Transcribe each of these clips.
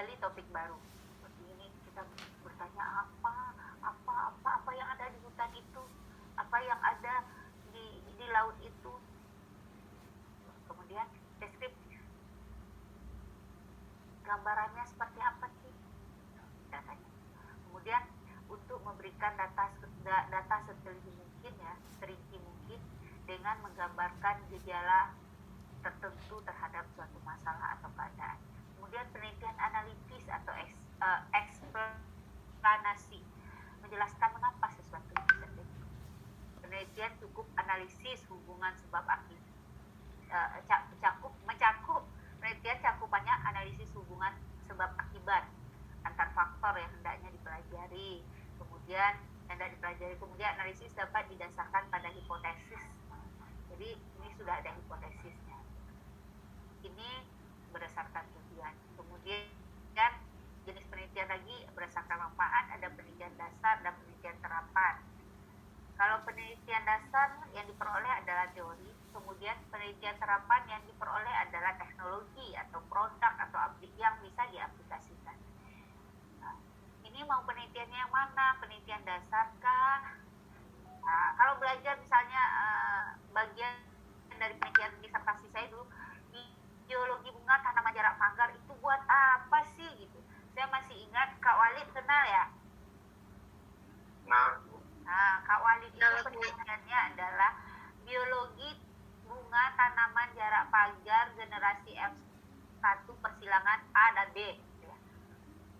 menggali topik baru. Seperti ini kita bertanya apa yang ada di hutan itu, apa yang ada di laut itu. Kemudian deskripsi, gambarannya seperti apa sih datanya. Kemudian untuk memberikan data seteliti mungkin ya, serinci mungkin, dengan menggambarkan gejala tertentu terhadap suatu masalah atau keadaan. Kemudian penelitian analitis atau eksplanasi, menjelaskan mengapa sesuatu itu terjadi. Penelitian cukup analisis hubungan sebab akibat, mencakup penelitian cakupannya analisis hubungan sebab akibat antar faktor yang hendaknya dipelajari. Kemudian analisis dapat didasarkan pada hipotesis. Jadi ini sudah ada hipotesisnya. Ini berdasarkan tujuan. Kemudian jenis penelitian lagi berdasarkan manfaat, ada penelitian dasar dan penelitian terapan. Kalau penelitian dasar yang diperoleh adalah teori, kemudian penelitian terapan yang diperoleh adalah teknologi atau produk atau yang bisa diaplikasikan. Nah, ini mau penelitiannya yang mana? Penelitian dasar kah? Nah, kalau belajar misalnya bagian dari penelitian disertasi saya dulu, biologi bunga tanaman jarak pagar itu buat apa sih gitu. Saya masih ingat Kak Walid kenal ya? Nah, Kak Walid itu penelitiannya adalah biologi bunga tanaman jarak pagar generasi F1 persilangan A dan B. Ya.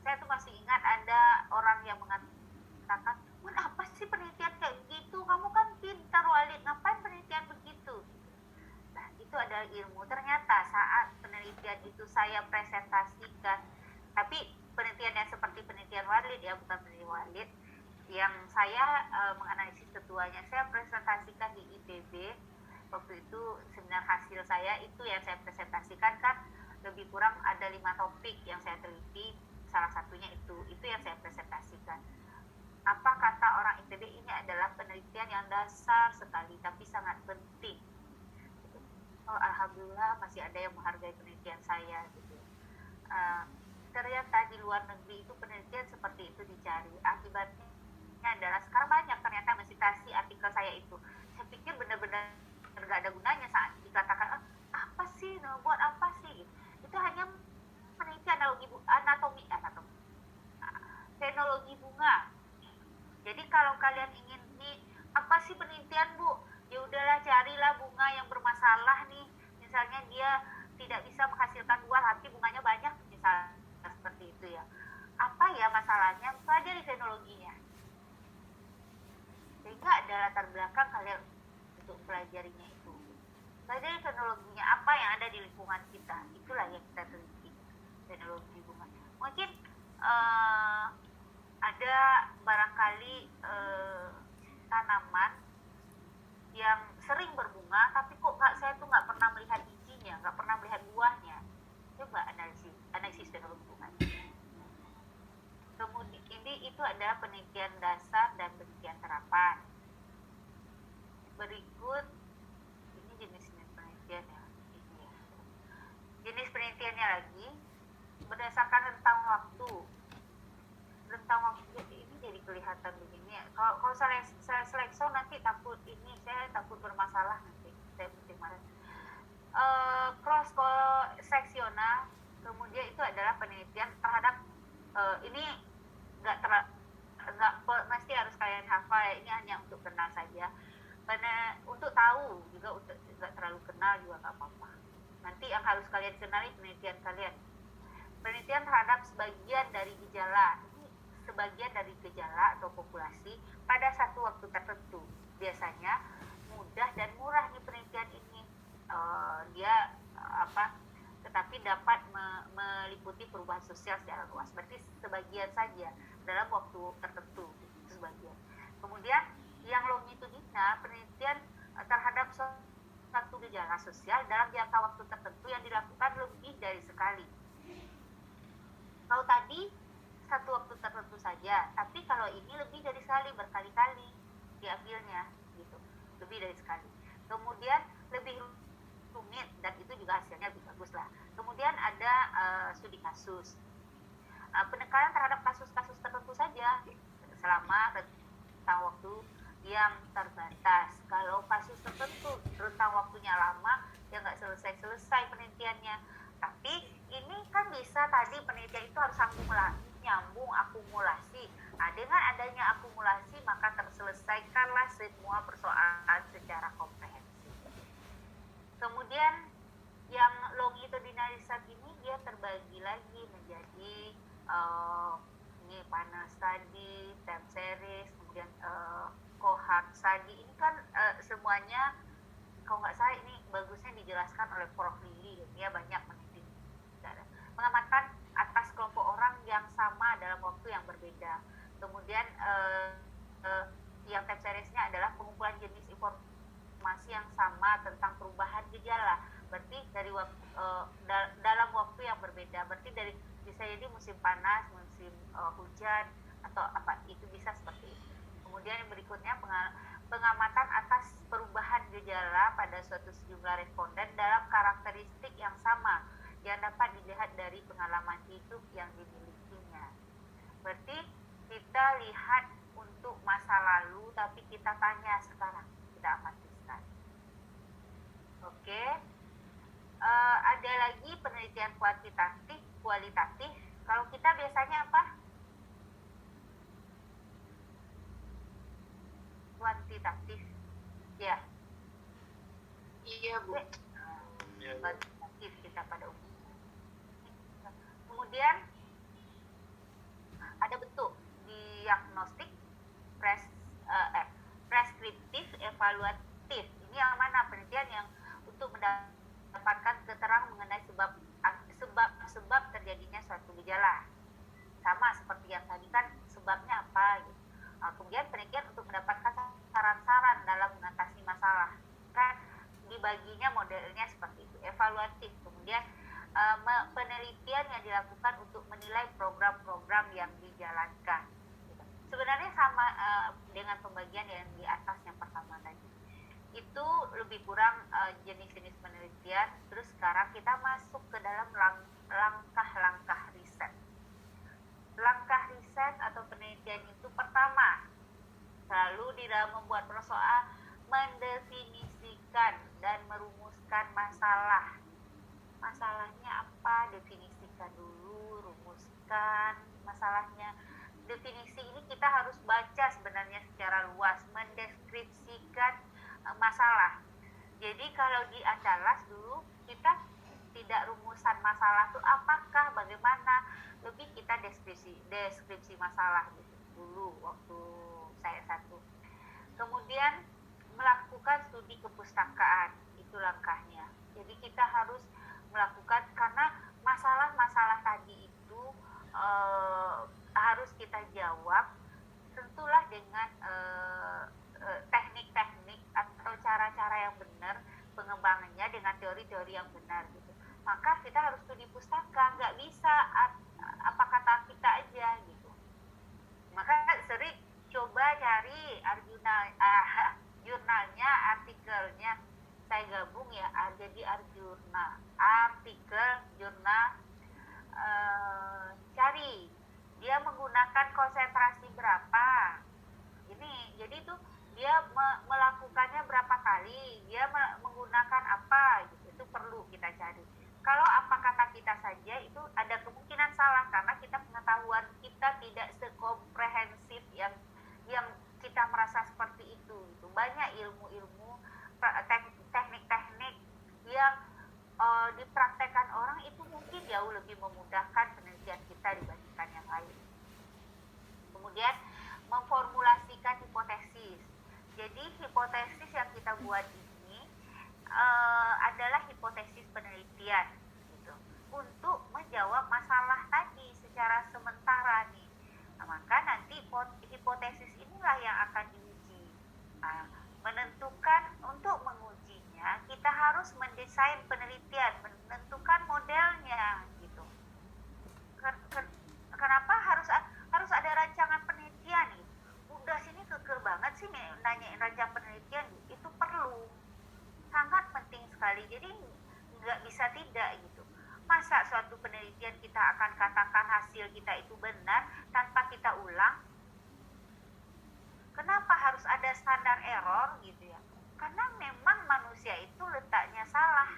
Saya tuh masih ingat ada orang yang mengatakan, "Buat apa sih penelitian kayak begitu? Kamu kan pintar Walid, ngapain penelitian begitu?" Nah, itu adalah ilmu. Ternyata saat penelitian itu saya presentasikan, tapi penelitian yang seperti penelitian Walid ya, bukan penelitian Walid, yang saya menganalisis ketuanya, saya presentasikan di IPB. Waktu itu seminar hasil saya itu yang saya presentasikan kan lebih kurang ada 5 topik yang saya teliti, salah satunya itu yang saya presentasikan. Apa kata orang IPB, ini adalah penelitian yang dasar sekali tapi sangat penting. Oh, alhamdulillah masih ada yang menghargai penelitian saya gitu. Ternyata di luar negeri itu penelitian seperti itu dicari. Akibatnya adalah sekarang banyak ternyata mensitasi artikel saya itu. Saya pikir benar-benar nggak ada gunanya saat dikatakan apa sih, buat apa sih? Itu hanya meneliti anatomi, fenologi bunga. Jadi kalau kalian ingin nih, apa sih penelitian Bu? Ya udahlah, carilah bunga yang bermasalah nih. Misalnya dia tidak bisa menghasilkan buah tapi bunganya banyak, misalnya seperti itu ya. Apa ya masalahnya? Pelajari fenologinya. Sehingga ada latar belakang kalian untuk pelajarinya itu. Pelajari fenologinya, apa yang ada di lingkungan kita. Itulah yang kita teliti, fenologi bunga. Mungkin ada barangkali tanaman yang sering berbunga tapi kok saya tuh nggak pernah melihat bijinya, nggak pernah melihat buahnya. Coba analisis fenologi bunga. Kemudian itu adalah penelitian dasar dan penelitian terapan. Berikut ini jenis penelitian ya. Jenis penelitiannya lagi berdasarkan rentang waktu. Rentang waktu ini jadi kelihatan begini ya. Kalau saya selekso nanti saya takut bermasalah nanti. Saya penting banget. Cross seksional, kemudian itu adalah penelitian terhadap ini nggak mesti harus kalian hafal ya, ini hanya untuk kenal saja. Karena untuk tahu juga, untuk nggak terlalu kenal juga nggak apa-apa. Nanti yang harus kalian kenali penelitian kalian. Penelitian terhadap sebagian dari gejala atau populasi pada satu waktu tertentu. Biasanya mudah dan murah nih penelitian ini. Tetapi dapat meliputi perubahan sosial secara luas. Berarti sebagian saja dalam waktu tertentu, sebagian. Kemudian yang longitudinal, penelitian terhadap satu gejala sosial dalam jangka waktu tertentu yang dilakukan lebih dari sekali. Kalau tadi satu waktu tertentu saja, tapi kalau ini lebih dari sekali, berkali-kali diambilnya gitu, lebih dari sekali. Kemudian lebih rumit dan itu juga hasilnya lebih bagus lah. Kemudian ada studi kasus. penekanan terhadap kasus-kasus tertentu saja selama rentang waktu yang terbatas. Kalau kasus tertentu rentang waktunya lama, ya nggak selesai-selesai penelitiannya. Tapi ini kan bisa tadi penelitian itu harus nyambung akumulasi. Nah, dengan adanya akumulasi maka terselesaikanlah semua persoalan secara komprehensif. Kemudian yang longitudinal research ini dia terbagi lagi menjadi ini panel study, time series, kemudian cohort study. Ini kan semuanya kalau nggak salah ini bagusnya dijelaskan oleh Prof. Lili, dia banyak meneliti mengamatkan atas kelompok orang yang sama dalam waktu yang berbeda. Kemudian yang time seriesnya adalah pengumpulan jenis informasi yang sama tentang perubahan gejala. Berarti dari dalam waktu yang berbeda. Berarti dari bisa jadi musim panas, musim hujan atau apa itu bisa seperti itu. Kemudian yang berikutnya pengamatan atas perubahan gejala pada suatu sejumlah responden dalam karakteristik yang sama yang dapat dilihat dari pengalaman hidup yang dimilikinya. Berarti kita lihat untuk masa lalu, tapi kita tanya sekarang, kita amatiskan. Oke. Ada lagi penelitian kualitatif. Kalau kita biasanya apa? Kuantitatif. Ya. Iya, Bu. Kuantitatif kita pada umumnya. Kemudian ada bentuk diagnostik, preskriptif, evaluatif. Ini yang mana penelitian yang untuk mendapatkan keterangan mengenai sebab terjadinya suatu gejala. Sama seperti yang tadi kan sebabnya apa gitu. Kemudian penelitian untuk mendapatkan saran-saran dalam mengatasi masalah. Kan dibaginya modelnya seperti itu, evaluatif. Kemudian penelitian yang dilakukan untuk menilai program-program yang dijalankan. Sebenarnya sama dengan pembagian yang di atas yang pertama tadi. Itu lebih kurang jenis-jenis penelitian. Terus sekarang kita masuk ke dalam langkah-langkah riset. Langkah riset atau penelitian itu pertama, selalu di dalam membuat persoalan mendefinisikan dan merumuskan masalah. Masalahnya apa? Definisikan dulu, rumuskan masalahnya. Definisi ini kita harus baca sebenarnya secara luas, mendeskripsikan masalah. Jadi kalau di Andalas dulu kita tidak rumusan masalah itu apakah, bagaimana, lebih kita deskripsi masalah gitu dulu waktu saya satu. Kemudian melakukan studi kepustakaan, itu langkahnya. Jadi kita harus melakukan, karena masalah-masalah tadi itu harus kita jawab tentulah dengan teknik-teknik atau cara-cara yang benar pengembangannya dengan teori-teori yang benar gitu. Maka kita harus studi pustaka, nggak bisa apa kata kita aja gitu. Maka sering coba cari jurnalnya, artikelnya, saya gabung ya, jadi artikel jurnal, cari dia menggunakan konsentrasi berapa. Ini jadi itu dia melakukannya berapa kali, dia menggunakan apa gitu, itu perlu kita cari. Kalau apa kata kita saja itu ada kemungkinan salah karena kita pengetahuan kita tidak sekomprehensif yang kita merasa seperti itu. Banyak ilmu-ilmu, teknik-teknik yang dipraktekkan orang itu mungkin jauh lebih memudahkan penelitian kita dibandingkan yang lain. Kemudian memformulasikan hipotesis. Jadi hipotesis yang kita buat ini adalah hipotesis penelitian gitu, untuk menjawab masalah tadi secara sementara nih. Nah, maka nanti hipotesis inilah yang akan diuji. Menentukan untuk mengujinya kita harus mendesain penelitian, menentukan modelnya gitu. Kenapa harus ada rancangan penelitian nih? Udah sini kekeh banget sih nih nanyain rancangan penelitian, itu perlu, sangat penting sekali. Jadi nggak bisa tidak gitu. Masa suatu penelitian kita akan katakan hasil kita itu benar tanpa kita ulang? Kenapa harus ada standar error gitu ya? Karena memang manusia itu letaknya salah.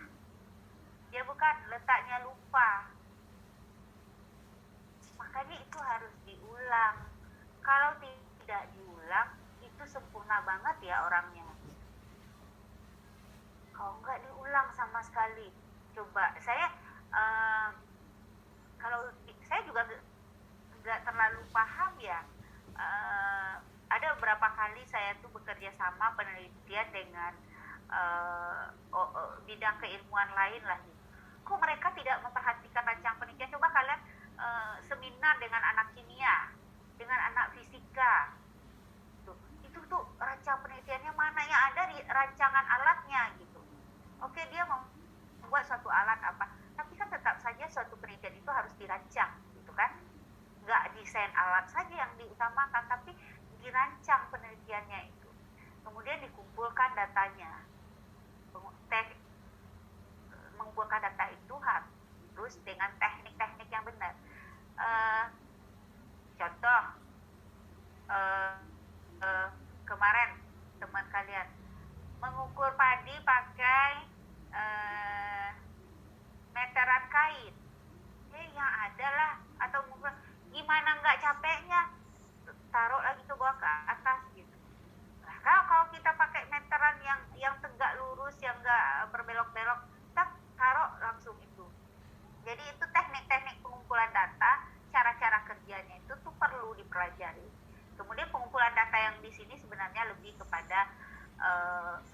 Ya bukan, letaknya lupa. Makanya itu harus diulang. Kalau tidak diulang, itu sempurna banget ya orangnya. Kalau nggak diulang sama sekali, coba saya kalau saya juga nggak terlalu paham ya. Ada beberapa kali saya tuh bekerja sama penelitian dengan bidang keilmuan lain lah. Kok mereka tidak memperhatikan rancang penelitian? Coba kalian seminar dengan anak kimia, dengan anak fisika, itu tuh rancang penelitiannya mana yang ada di rancangan alatnya gitu. Oke, dia membuat suatu alat apa, tapi kan tetap saja suatu penelitian itu harus dirancang gitu kan. Nggak desain alat saja yang diutamakan, tapi dirancang penelitiannya itu. Kemudian dikumpulkan datanya. Mengumpulkan data itu harus dengan teknik-teknik yang benar. Contoh, kemarin teman kalian mengukur padi pakai meteran kain. Yang ada lah, atau gimana nggak capeknya, taruh lagi ke bawah ke atas gitu. Nah, kalau kita pakai meteran yang tegak lurus, yang nggak berbelok-belok, kita taruh langsung itu. Jadi itu teknik-teknik pengumpulan data, cara-cara kerjanya itu tuh perlu dipelajari. Kemudian pengumpulan data yang di sini sebenarnya lebih kepada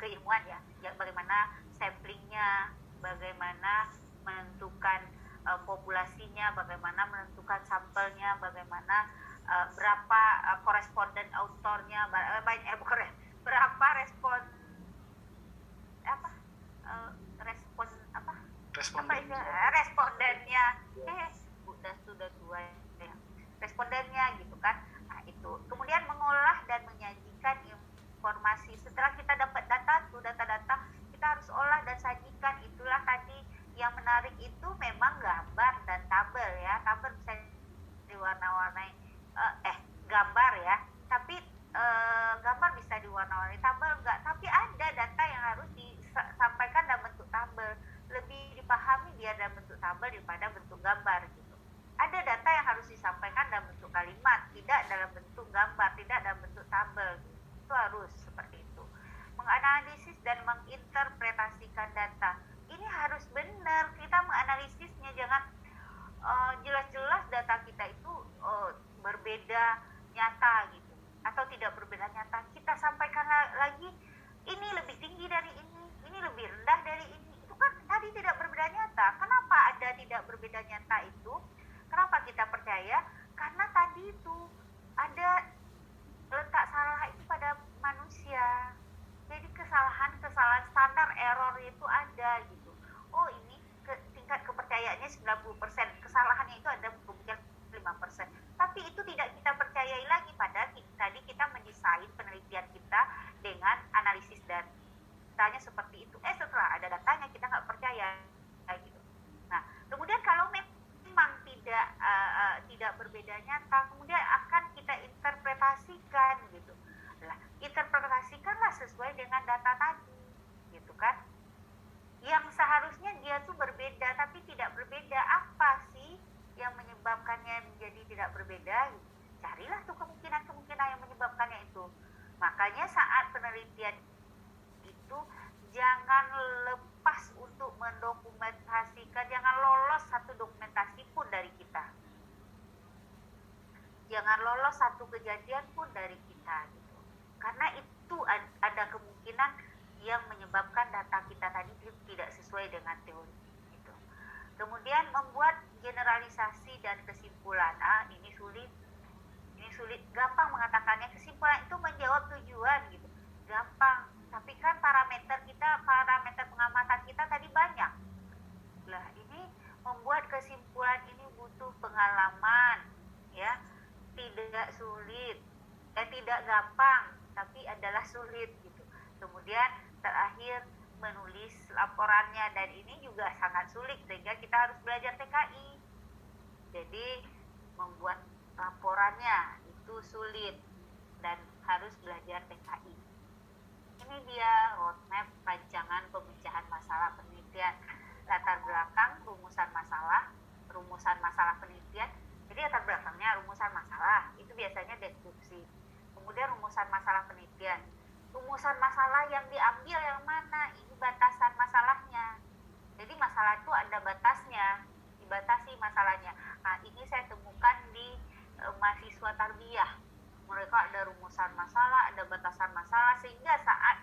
keilmuan ya, bagaimana samplingnya, bagaimana menentukan populasinya, bagaimana menentukan sampelnya, bagaimana berapa koresponden autornya, berapa respon respondennya, sudah tua ya, respondennya gitu kan. Nah itu kemudian mengolah dan menyajikan informasi. Setelah kita dapat data-data, kita harus olah dan sajikan. Itulah tadi yang menarik itu memang gambar dan tabel ya. Tabel bisa diwarna-warnai, gambar ya, tapi gambar bisa diwarna-warni, tabel enggak. Tapi ada data yang harus disampaikan dalam bentuk tabel, lebih dipahami dia dalam bentuk tabel daripada bentuk gambar gitu. Ada data yang harus disampaikan dalam bentuk kalimat, tidak dalam bentuk gambar, tidak dalam bentuk tabel gitu. Itu harus seperti itu. Menganalisis dan menginterpretasikan data ini harus benar, kita menganalisisnya, jangan jelas-jelas data kita itu berbeda nyata gitu, atau tidak berbeda nyata, kita sampaikan lagi ini lebih tinggi dari ini lebih rendah dari ini. Itu kan tadi tidak berbeda nyata. Kenapa ada tidak berbeda nyata itu? Kenapa kita percaya? Karena tadi itu ada letak salah itu pada manusia. Jadi kesalahan standar error itu ada gitu. Oh ini tingkat kepercayaannya 90%, kesalahannya itu ada mungkin 5%. Tapi itu tidak kita percayai lagi, padahal tadi kita mendesain penelitian kita dengan analisis datanya seperti itu. Setelah ada datanya kita nggak percaya gitu. Nah, kemudian kalau memang tidak berbeda nyata, kemudian akan kita interpretasikan gitu. Nah, interpretasikanlah sesuai dengan data tadi, gitu kan? Yang seharusnya dia tuh berbeda tapi tidak berbeda. Apa sih yang menyebabkannya menjadi tidak berbeda? Carilah tuh kemungkinan-kemungkinan yang menyebabkannya itu. Makanya saat penelitian itu jangan lepas untuk mendokumentasikan, jangan lolos satu dokumentasi pun dari kita, jangan lolos satu kejadian pun dari kita gitu. Karena itu ada kemungkinan yang menyebabkan data kita tadi tidak sesuai dengan teori gitu. Kemudian membuat generalisasi dan kesimpulan. Ini sulit, gampang mengatakannya. Kesimpulan itu menjawab tujuan gitu, gampang. Tapi kan parameter pengamatan kita tadi banyak. Lah ini membuat kesimpulan ini butuh pengalaman ya, tidak sulit, tidak gampang, tapi adalah sulit gitu. Kemudian terakhir menulis laporannya, dan ini juga sangat sulit sehingga kita harus belajar TKI. Jadi membuat laporannya itu sulit dan harus belajar TKI. Ini dia roadmap rancangan pemecahan masalah penelitian. Latar belakang, rumusan masalah penelitian. Jadi latar belakangnya rumusan masalah, itu biasanya deskripsi. Kemudian rumusan masalah penelitian. Rumusan masalah yang diambil yang mana? Ini batasan masalahnya. Jadi masalah itu ada batasnya, dibatasi masalahnya. Nah, ini saya temukan di mahasiswa tarbiyah. Mereka ada rumusan masalah, ada batasan masalah, sehingga saat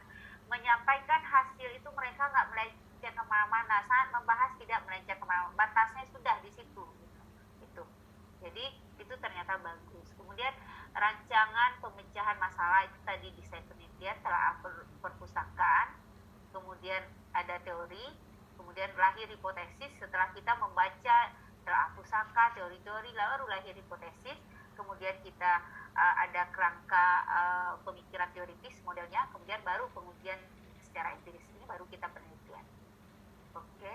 menyampaikan hasil itu mereka nggak melenceng kemana-mana. Saat membahas tidak melenceng kemana-mana. Batasnya sudah di situ. Gitu. Jadi itu ternyata bagus. Kemudian rancangan pemecahan masalah itu tadi desain penelitian, telah perpustakaan, kemudian ada teori, kemudian lahir hipotesis. Setelah kita membaca telah pusaka, teori-teori, lalu lahir hipotesis, kemudian kita ada kerangka pemikiran teoritis modelnya, kemudian baru pengujian secara empiris, ini baru kita penelitian. Oke.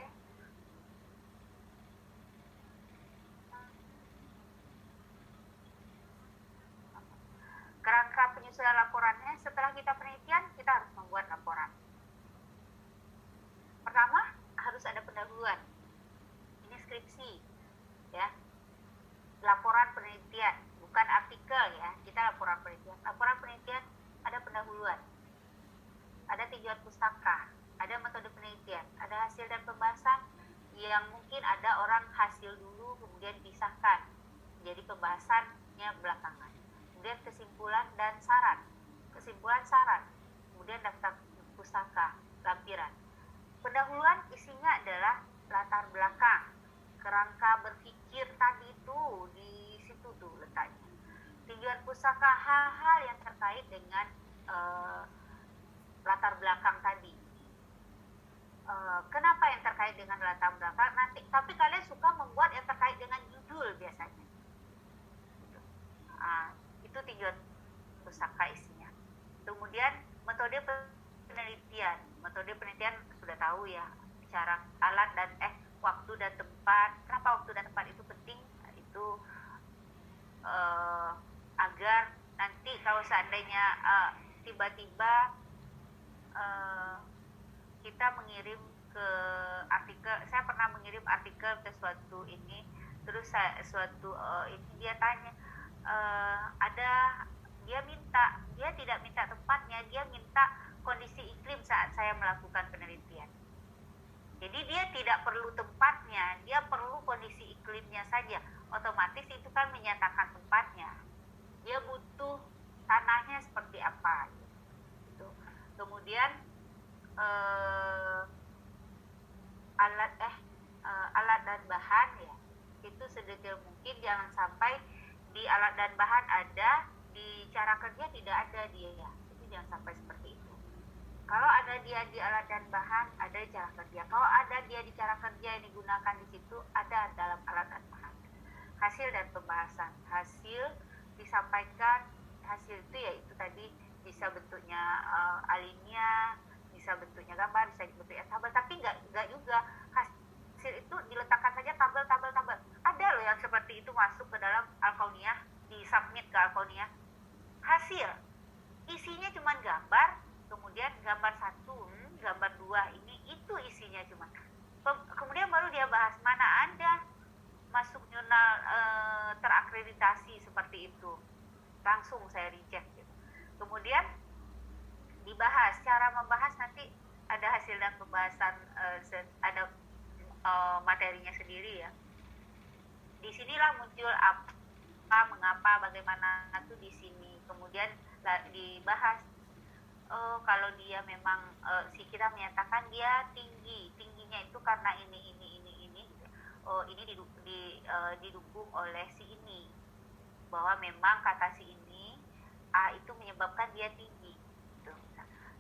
Kerangka penyusunan laporannya, setelah kita penelitian, kita harus membuat laporan. Pertama, harus ada pendahuluan. Ini skripsi, ya. Laporan penelitian, bukan artikel ya. Kita laporan penelitian. Laporan penelitian ada pendahuluan. Ada tujuan pustaka, ada metode penelitian, ada hasil dan pembahasan yang mungkin ada orang hasil dulu kemudian pisahkan. Jadi pembahasannya belakangan. Kemudian kesimpulan dan saran. Kesimpulan saran. Kemudian daftar pustaka, lampiran. Pendahuluan isinya adalah latar belakang, kerangka berpikir tadi itu di situ tuh letaknya. Tujuan pustaka, hal-hal yang terkait dengan latar belakang tadi. Kenapa yang terkait dengan latar belakang? Nanti, tapi kalian suka membuat yang terkait dengan judul biasanya. Itu tujuan pustaka isinya. Kemudian metode penelitian. Metode penelitian sudah tahu ya, cara, alat dan waktu dan tempat. Kenapa waktu dan tempat itu penting? Itu agar nanti kalau seandainya tiba-tiba kita mengirim ke artikel, saya pernah mengirim artikel ke suatu ini, terus suatu ini dia tanya, dia tidak minta tempatnya, dia minta kondisi iklim saat saya melakukan penelitian. Jadi dia tidak perlu tempatnya, dia perlu kondisi iklimnya saja. Otomatis itu kan menyatakan tempatnya. Dia butuh tanahnya seperti apa. Gitu. Kemudian alat dan bahan ya, itu sedetail mungkin. Jangan sampai di alat dan bahan ada, di cara kerja tidak ada dia ya. Itu jangan sampai seperti itu. Kalau ada dia di alat dan bahan, ada di cara kerja. Kalau ada dia di cara kerja yang digunakan di situ, ada dalam alat dan bahan. Hasil dan pembahasan. Hasil disampaikan, hasil itu ya itu tadi bisa bentuknya alinea, bisa bentuknya gambar, bisa bentuknya tabel, tapi nggak juga. Hasil itu diletakkan saja tabel. Ada loh yang seperti itu masuk ke dalam Alkauniyah, disubmit ke Alkauniyah. Hasil isinya cuma gambar, kemudian gambar 1, gambar 2, itu isinya cuma. Kemudian baru dia bahas, mana ada masuk jurnal terakreditasi seperti itu. Langsung saya reject gitu. Kemudian dibahas, cara membahas nanti ada hasil dan pembahasan, ada materinya sendiri ya. Disinilah muncul apa, mengapa, bagaimana itu di sini. Kemudian dibahas. Kalau dia memang si kita menyatakan dia tingginya itu karena ini gitu. Ini didukung oleh si ini, bahwa memang kata si ini itu menyebabkan dia tinggi gitu.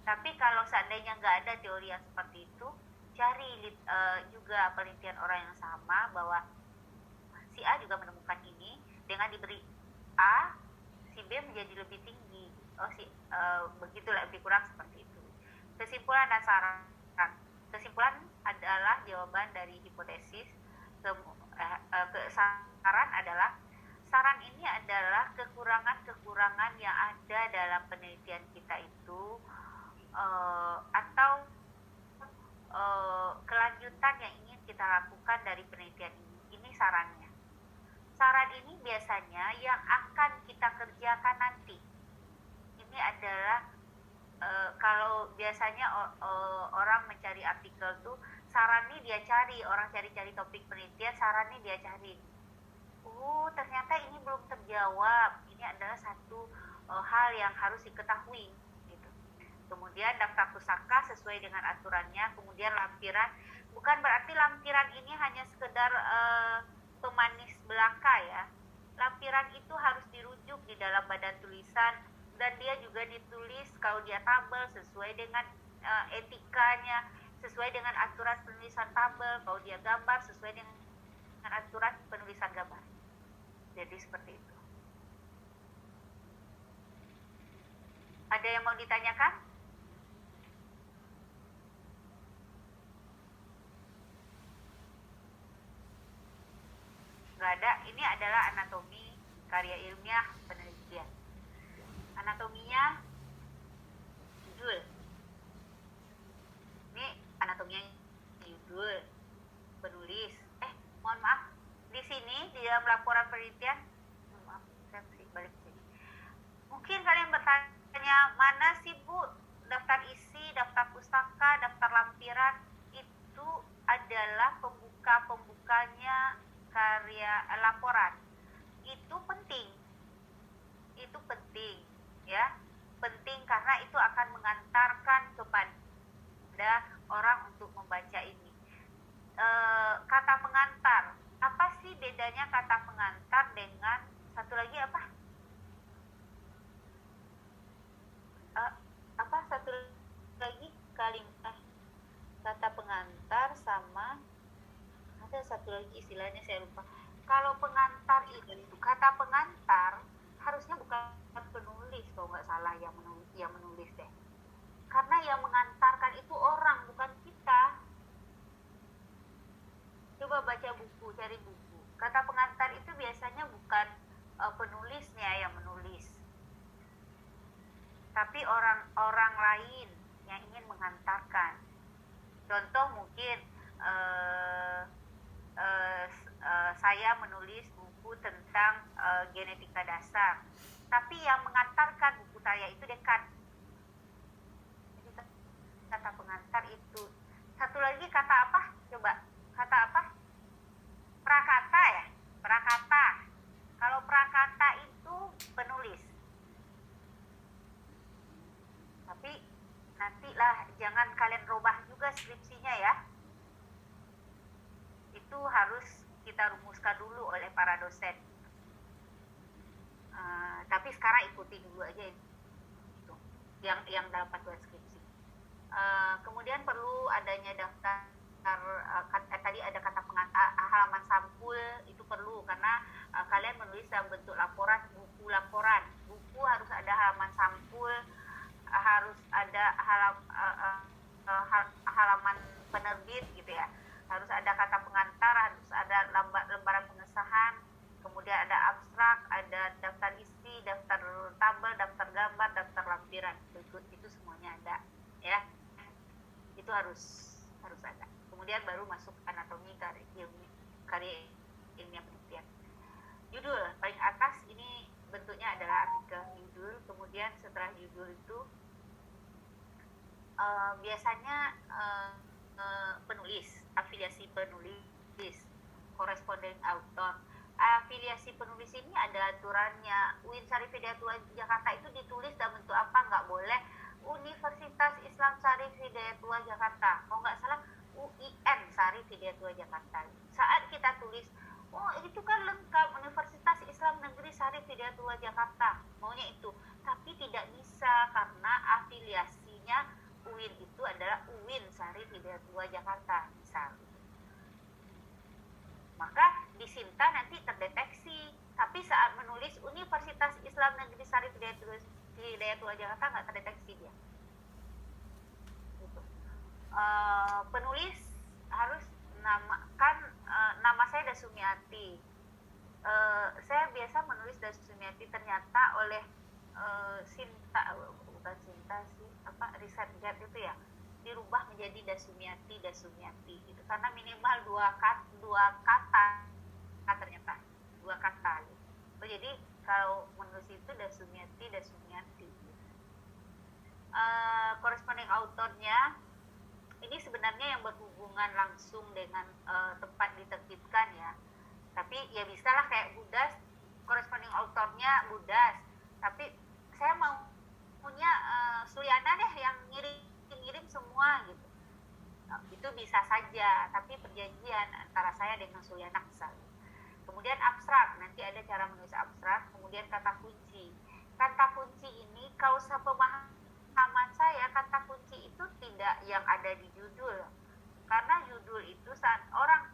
Tapi kalau seandainya nggak ada teori yang seperti itu, cari juga penelitian orang yang sama, bahwa si A juga menemukan ini, dengan diberi A, si B menjadi lebih tinggi. Begitulah, lebih kurang seperti itu. Kesimpulan dan saran. kesimpulan adalah jawaban dari hipotesis. Saran adalah, saran ini adalah kekurangan-kekurangan yang ada dalam penelitian kita itu, atau kelanjutan yang ingin kita lakukan dari penelitian ini. Ini sarannya. Saran ini biasanya yang akan kita kerjakan nanti. Ini adalah kalau biasanya orang mencari artikel tuh, saran ini dia cari, orang cari-cari topik penelitian, saran ini dia cari. Ternyata ini belum terjawab. Ini adalah satu hal yang harus diketahui. Gitu. Kemudian daftar pusaka sesuai dengan aturannya. Kemudian lampiran. Bukan berarti lampiran ini hanya sekedar pemanis belaka ya. Lampiran itu harus dirujuk di dalam badan tulisan, dan dia juga ditulis kalau dia tabel sesuai dengan etikanya, sesuai dengan aturan penulisan tabel. Kalau dia gambar sesuai dengan aturan penulisan gambar. Jadi seperti itu. Ada yang mau ditanyakan? Nggak ada. Ini adalah anatomi karya ilmiah penelitian. Anatominya judul. Ini anatominya judul, penulis. Mohon maaf, di sini di dalam laporan penelitian, maaf, saya balik sini. Mungkin kalian bertanya, mana sih Bu daftar isi, daftar pustaka, daftar lampiran? Itu adalah pembukanya karya laporan. Itu penting ya, penting karena itu akan mengantarkan kepada orang untuk membaca ini. Kata pengantar, apa sih bedanya kata pengantar dengan satu lagi apa? Satu lagi kata pengantar sama ada satu lagi istilahnya saya lupa. Kalau pengantar itu, kata pengantar harusnya bukan penulis kalau nggak salah yang menulis deh. Karena yang mengantarkan itu orang, bukan kita. Coba baca buku, cari buku. Kata pengantar itu biasanya bukan penulisnya yang menulis, tapi orang lain yang ingin mengantarkan. Contoh mungkin saya menulis buku tentang genetika dasar, tapi yang mengantarkan buku saya itu dekan. Jadi kata pengantar itu. Satu lagi kata apa? Coba, kata apa? Prakata ya? Prakata. Kalau prakata itu penulis. Tapi nantilah, jangan kalian robah juga skripsinya ya. Itu harus kita rumuskan dulu oleh para dosen. Tapi sekarang ikuti dulu aja itu yang dapat buat skripsi. Kemudian perlu adanya daftar. Tadi ada kata pengantar, halaman sampul itu perlu karena kalian menulis dalam bentuk laporan, buku laporan. Buku harus ada halaman sampul, harus ada halaman penerbit gitu ya. Harus ada kata pengantar, harus ada lembaran pengesahan, kemudian ada abstrak, ada daftar isi, daftar tabel, daftar gambar, daftar lampiran. Itu semuanya ada ya. Itu harus ada. Kemudian baru masuk anatomi karya ilmiah penelitian. Judul paling atas ini bentuknya adalah artikel judul. Kemudian setelah judul itu biasanya penulis, afiliasi penulis, corresponding author. Afiliasi penulis ini ada aturannya. UIN Syarif Hidayatullah Jakarta itu ditulis dalam bentuk apa? Nggak boleh Universitas Islam Syarif Hidayatullah Jakarta. Kalau nggak salah UIN Syarif Hidayatullah Jakarta. Saat kita tulis, itu kan lengkap Universitas Islam Negeri Syarif Hidayatullah Jakarta, maunya itu. Tapi tidak bisa karena afiliasinya UIN itu adalah UIN Syarif Hidayatullah Jakarta, misal. Maka di Sinta nanti terdeteksi. Tapi saat menulis Universitas Islam Negeri Syarif Hidayatullah Jakarta nggak terdeteksi dia. Gitu. penulis harus nama saya Dasumiati. Saya biasa menulis Dasumiati, ternyata oleh Sinta, bukan Sinta sih, Riset Jet itu ya, dirubah menjadi Dasumiati gitu, karena minimal dua kata ternyata, dua kata gitu. Jadi kalau menulis itu Dasumiati gitu. Corresponding autornya ini sebenarnya yang berhubungan langsung dengan tempat diterbitkan ya, tapi ya bisalah kayak Budas, corresponding autornya Budas, tapi saya mau punya Suliana deh yang ngirim semua gitu. Itu bisa saja, tapi perjanjian antara saya dengan Suliana misalnya. Kemudian abstrak, nanti ada cara menulis abstrak. Kemudian kata kunci. Kata kunci ini kalau pemahaman saya, kata kunci itu tidak yang ada di judul, karena judul itu saat orang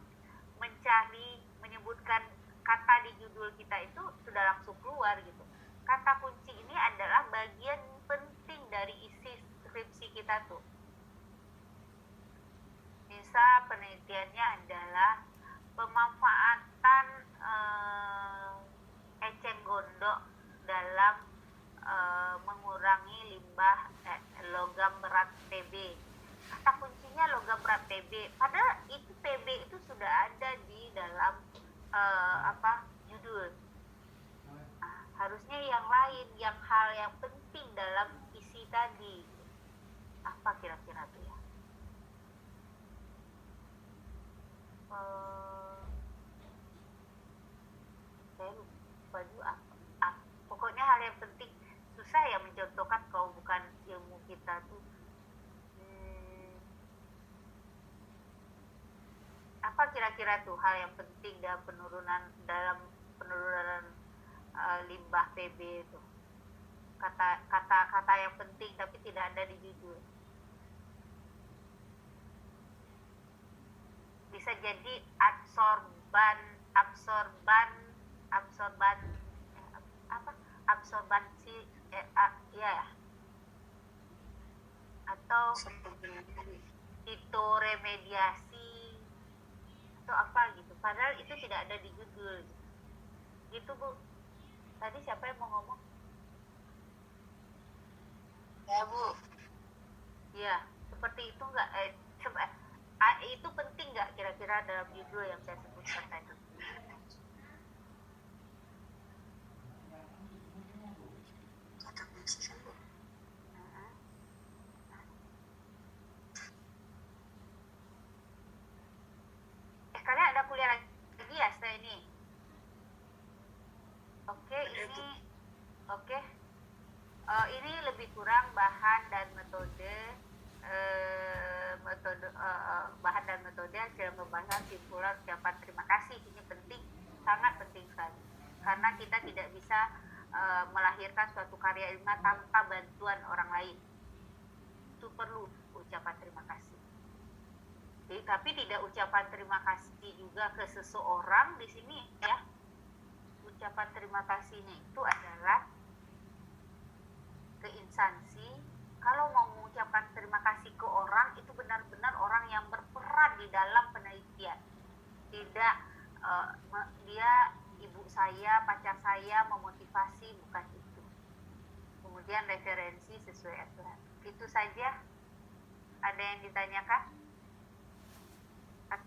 mencari, menyebutkan kata di judul kita itu sudah langsung keluar gitu. Kata kunci ini adalah bagian penting dari isi skripsi kita tuh. Misal penelitiannya adalah pemanfaatan eceng gondok dalam mengurangi limbah logam berat Pb. Kata kuncinya logam berat Pb, padahal itu Pb itu sudah ada di dalam judul. Harusnya yang lain, yang hal yang penting dalam isi tadi. Apa kira-kira tuh ya? Saya lupa juga pokoknya hal yang penting. Susah ya mencontohkan kalau bukan ilmu kita tuh. Apa kira-kira tuh hal yang penting dalam penurunan limbah Pb itu? Kata yang penting tapi tidak ada di judul. Bisa jadi absorbansi ya, atau fitoremediasi atau apa gitu, padahal itu tidak ada di judul gitu Bu. Tadi siapa yang mau ngomong? Ya Bu. Iya, seperti itu enggak? Itu penting nggak kira-kira dalam judul yang saya sebutkan tadi? Kata kunci kan Bu. Kalian ada kuliah lagi ya setelah ini? Oke. Ini lebih kurang bahan dan metode bahan dan metode dalam pembahasan simpulan ucapan terima kasih. Ini penting, sangat penting sekali, karena kita tidak bisa melahirkan suatu karya ilmiah tanpa bantuan orang lain. Itu perlu ucapan terima kasih. Tapi tidak ucapan terima kasih juga ke seseorang di sini ya. Ucapan terima kasihnya itu adalah ke instansi. Kalau mau mengucapkan terima kasih ke orang, itu benar-benar orang yang berperan di dalam penelitian. Tidak dia ibu saya, pacar saya memotivasi, bukan itu. Kemudian referensi sesuai aturan. Itu saja. Ada yang ditanyakan? Atau